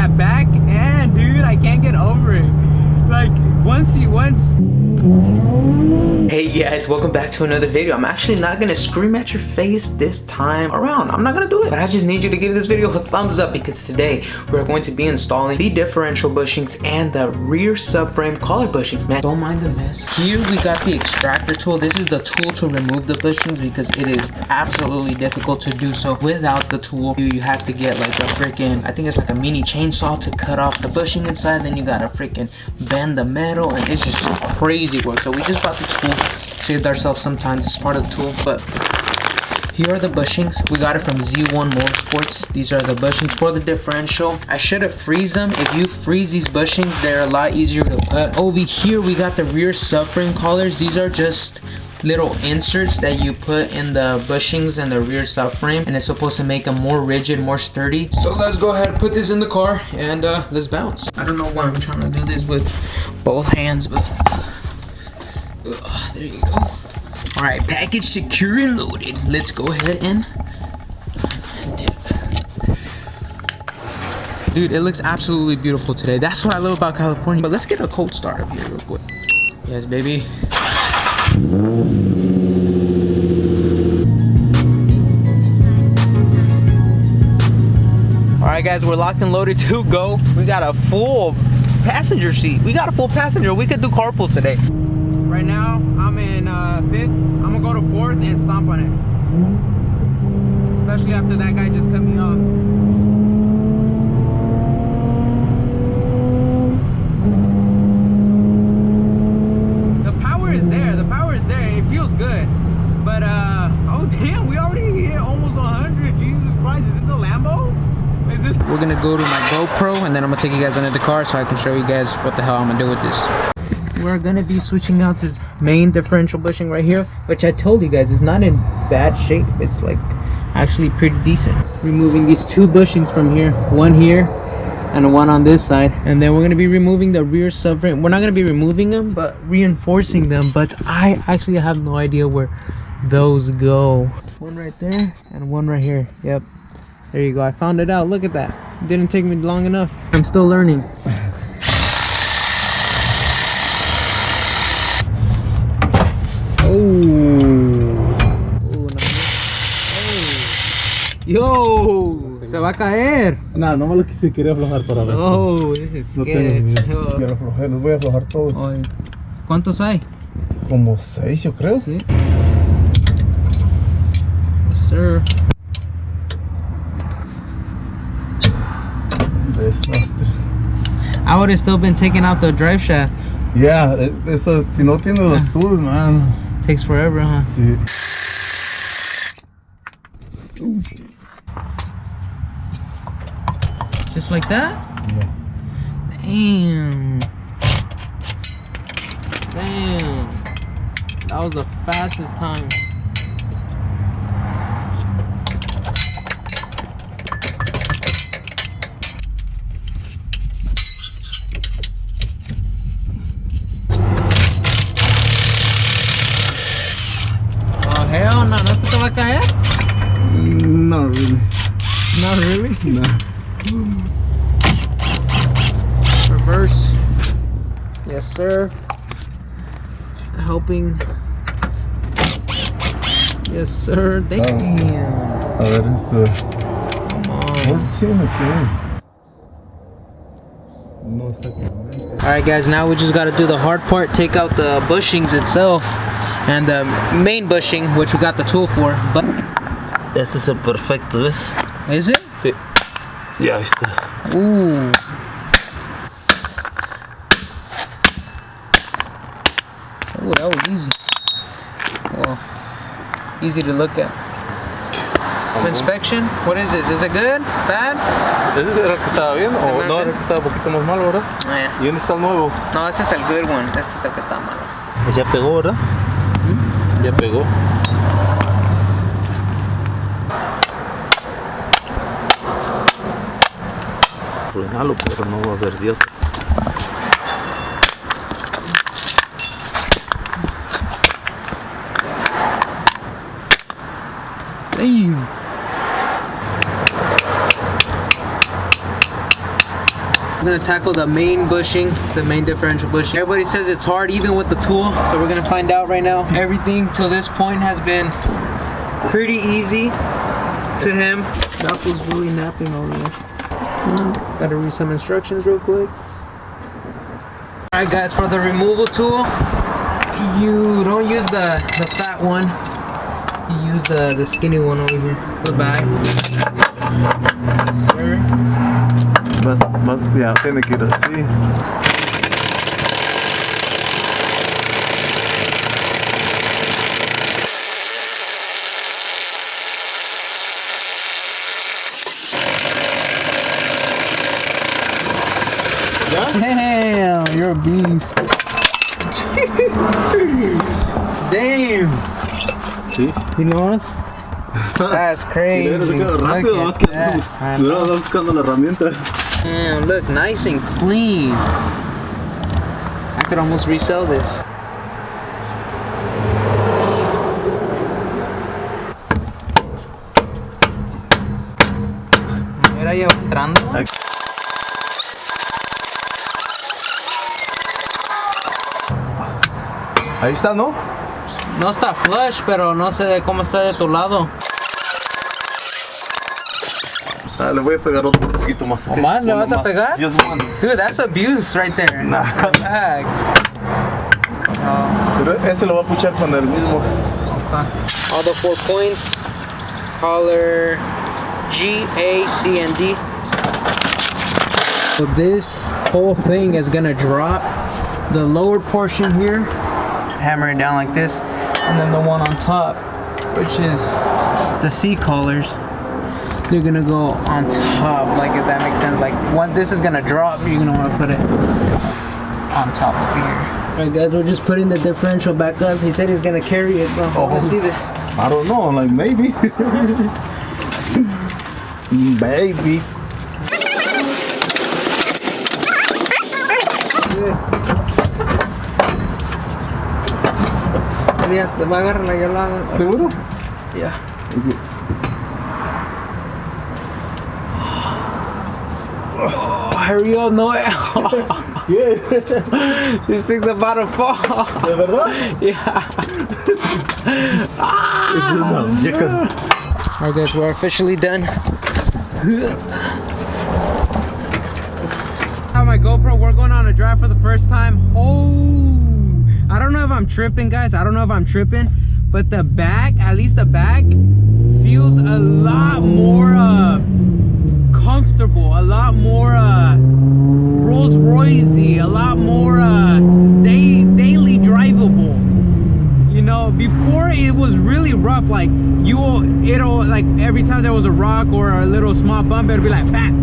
that back end, dude. I can't get over it. Like once. Hey guys, welcome back to another video. I'm actually not gonna scream at your face this time around. I'm not gonna do it, but I just need you to give this video a thumbs up because today we're going to be installing the differential bushings and the rear subframe collar bushings. Man, don't mind the mess. Here we got the extractor tool. This is the tool to remove the bushings because it is absolutely difficult to do so without the tool. You have to get like a freaking, I think it's like a mini chainsaw to cut off the bushing inside. Then you gotta freaking bend the metal, and it's just crazy work. So we just bought the tool, saved ourselves some time. It's part of the tool. But here are the bushings. We got it from Z1 Motorsports. These are the bushings for the differential. I should have freeze them. If you freeze these bushings, they're a lot easier to put. Over here we got the rear subframe collars. These are just little inserts that you put in the bushings and the rear subframe, and it's supposed to make them more rigid, more sturdy. So let's go ahead and put this in the car and let's bounce. I don't know why I'm trying to do this with both hands, but there you go. All right, package secure and loaded. Let's go ahead and dip. Dude, it looks absolutely beautiful today. That's what I love about California. But let's get a cold start up here real quick. Yes, baby. Alright guys, we're locked and loaded to go. We got a full passenger seat. We got a full passenger. We could do carpool today. Right now, I'm in 5th. I'm gonna go to 4th and stomp on it. Especially after that guy just cut me off. It feels good, but oh damn, we already hit almost 100. Jesus Christ, is this a Lambo? Is this? We're gonna go to my GoPro and then I'm gonna take you guys under the car so I can show you guys what the hell I'm gonna do with this. We're gonna be switching out this main differential bushing right here, which I told you guys is not in bad shape. It's like actually pretty decent. Removing these two bushings from here, one here and one on this side, and then we're going to be removing the rear subframe. We're not going to be removing them but reinforcing them, but I actually have no idea where those go. One right there and one right here. Yep, there you go. I found it out. Look at that. It didn't take me long enough. I'm still learning. Yo, se va a caer. No, no me lo quise, quería aflojar para ver. Oh, this is scary. No quiero aflojar, los voy a aflojar todos. Oy. ¿Cuántos hay? Como 6 yo creo. Sí. Yes, sir. Desastre. I would have still been taking out the drive shaft. Yeah, eso, si no tiene los tools, man. Takes forever, huh? Sí. Just like that? Yeah. Damn. Damn. That was the fastest time. Oh, hell no. ¿No se te va a caer? Not really. Not really? No. Reverse. Yes, sir. Helping. Yes, sir. Damn. A ver, esto. Come on. 14 o qué es? No exactamente. Alright guys, now we just gotta do the hard part, take out the bushings itself and the main bushing, which we got the tool for. But Ese es el perfecto, ¿ves? is it? Sí. Ya está. Ooh. Oh, that was easy. Well, easy to look at. Inspection, what is this? Is it good? Bad? ¿Ese era el que estaba bien? ¿O no era el que estaba un poquito más malo, verdad? Yeah. ¿Y dónde está el nuevo? No, este es el good one. Este es el que está malo. Pues ya pegó, ¿verdad? Ya pegó. Frenalo, pero no va a haber de otro. Damn. We're gonna tackle the main bushing, the main differential bushing. Everybody says it's hard even with the tool, so we're gonna find out right now. Everything till this point has been pretty easy to him. That was really napping over there. Gotta read some instructions real quick. Alright guys, for the removal tool, you don't use the fat one. You use the skinny one over here. The bag. Yes, sir. Ya, tiene que ir así. Damn, you're a beast. Damn. Sí. You notice? That's crazy. Look at that. buscando la herramienta. Damn, look, nice and clean. I could almost resell this. Mira, ya entrando. Ahí está, ¿no? No está flush, pero no sé cómo está de tu lado. Ah, le voy a pegar otro poquito más. ¿O más? ¿Le vas a pegar? Just one. Dude, that's abuse right there. Nah. Relax. Oh. Pero ese lo va a puchar con el mismo. Okay. All the 4 points. Color G, A, C, and D. So this whole thing is gonna drop the lower portion here. Hammer it down like this, and then the one on top, which is the C collars, they're gonna go on top, like, if that makes sense. Like, when this is gonna drop, you're gonna want to put it on top over here. Alright guys, we're just putting the differential back up. He said he's gonna carry it, so I want to see this. I don't know, like maybe. Maybe. Ya, te va a agarrar la llamada. ¿Seguro? Yeah. Oh, hurry up, no. Yeah. This thing's about to fall. ¿De verdad? Yeah. Es una vieja. Alright guys, we're officially done. On my GoPro, we're going on a drive for the first time. Oh, I don't know if I'm tripping, guys. I don't know if I'm tripping, but the back, at least the back, feels a lot more comfortable, a lot more Rolls Royce-y, a lot more daily drivable. You know, before it was really rough. Like it'll like every time there was a rock or a little small bump, it'll be like bat,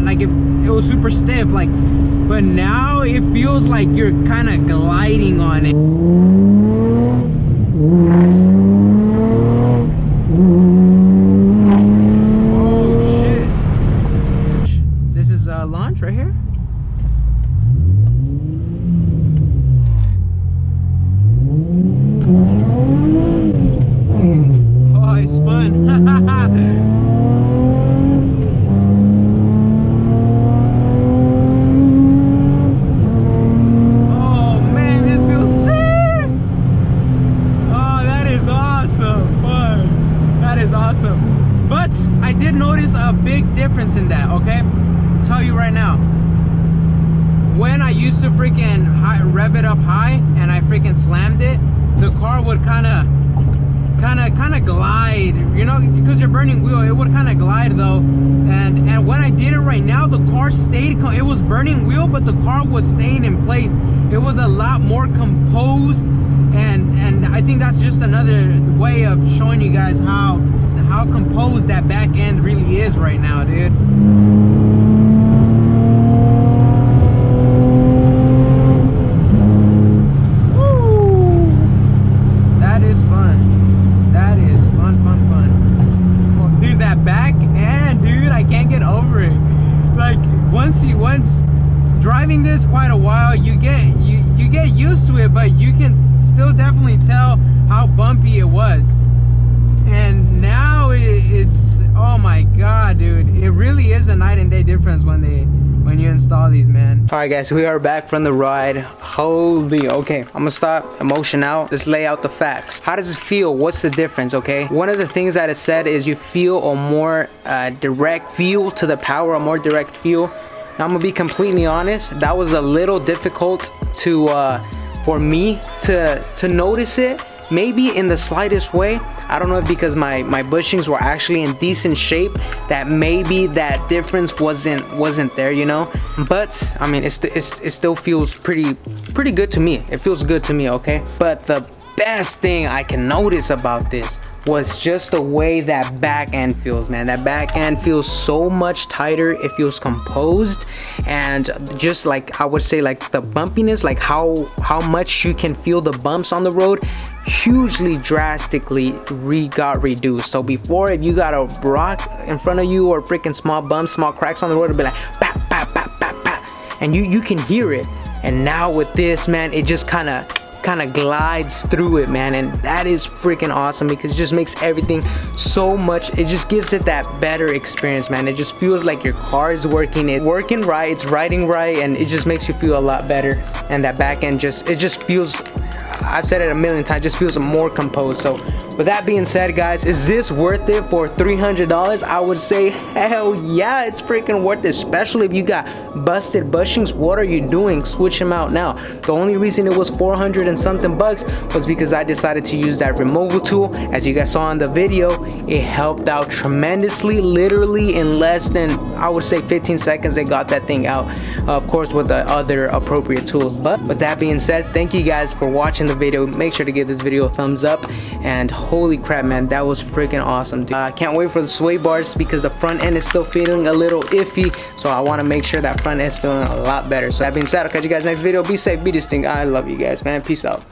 like it was super stiff. Like, but now it feels like you're kind of gliding on it. Oh shit! This is launch right here. Oh, I spun. Oh man, this feels sick. Oh, that is awesome. Fun. That is awesome. But I did notice a big difference in that, okay? I'll tell you right now. When I used to freaking rev it up high and I freaking slammed it, the car would kind of glide, you know, because you're burning wheel. It would kind of glide though, and when I did it right now, the car stayed. It was burning wheel, but the car was staying in place. It was a lot more composed, and I think that's just another way of showing you guys how composed that back end really is right now, dude. Once driving this quite a while, you get used to it, but you can still definitely tell how bumpy it was. And now it's, oh my god, dude, it really is a night and day difference when when you install these, man. All right, guys, we are back from the ride. Holy, okay, I'm gonna stop emotion out. Let's lay out the facts. How does it feel? What's the difference? Okay, one of the things that is said is you feel a more direct feel to the power, a more direct feel. Now, I'm gonna be completely honest, that was a little difficult to for me to notice it, maybe in the slightest way. I don't know if because my bushings were actually in decent shape that maybe that difference wasn't there, you know. But I mean, it still feels pretty good to me. It feels good to me, okay. But the best thing I can notice about this was just the way that back end feels, man. That back end feels so much tighter. It feels composed, and just like I would say, like the bumpiness, like how much you can feel the bumps on the road, hugely drastically got reduced. So before, if you got a rock in front of you or freaking small bumps, small cracks on the road, it'd be like bap bap bap bap bap, and you can hear it. And now with this, man, it just kind of glides through it, man, and that is freaking awesome because it just makes everything so much, it just gives it that better experience, man. It just feels like your car is working right, it's riding right, and it just makes you feel a lot better. And that back end just feels, I've said it a million times, just feels more composed. So with that being said, guys, is this worth it for $300? I would say hell yeah, it's freaking worth it, especially if you got busted bushings. What are you doing? Switch them out now. The only reason it was 400 and something bucks was because I decided to use that removal tool. As you guys saw in the video, it helped out tremendously. Literally in less than, I would say, 15 seconds, they got that thing out, of course with the other appropriate tools. But with that being said, thank you guys for watching the video. Make sure to give this video a thumbs up, and holy crap, man, that was freaking awesome, dude. I can't wait for the sway bars because the front end is still feeling a little iffy, so I want to make sure that front end is feeling a lot better. So that being said, I'll catch you guys next video. Be safe, be distinct. I love you guys, man. Peace out.